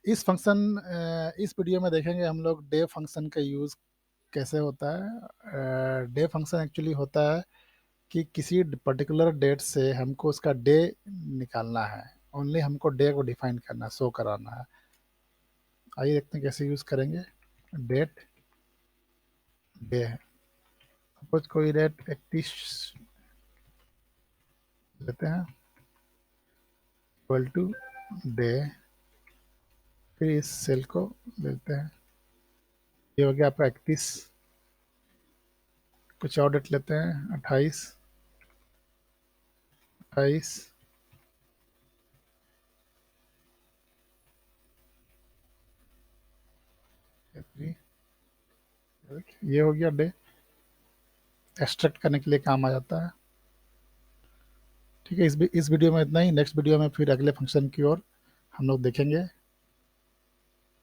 इस वीडियो में देखेंगे हम लोग डे फंक्शन का यूज़ कैसे होता है। डे फंक्शन एक्चुअली होता है कि किसी पर्टिकुलर डेट से हमको उसका डे निकालना है। ओनली हमको डे को डिफाइन करना है, शो कराना है। आइए देखते हैं कैसे यूज़ करेंगे। डेट डे है, सपोज कोई डेट 31 लेते हैं इक्वल टू डे, फिर इस सेल को लेते हैं, ये हो गया आपका 31। कुछ और डेट लेते हैं 28 28 ये हो गया डे। एक्सट्रैक्ट करने के लिए काम आ जाता है। ठीक है, इस वीडियो में इतना ही। नेक्स्ट वीडियो में फिर अगले फंक्शन की ओर हम लोग देखेंगे।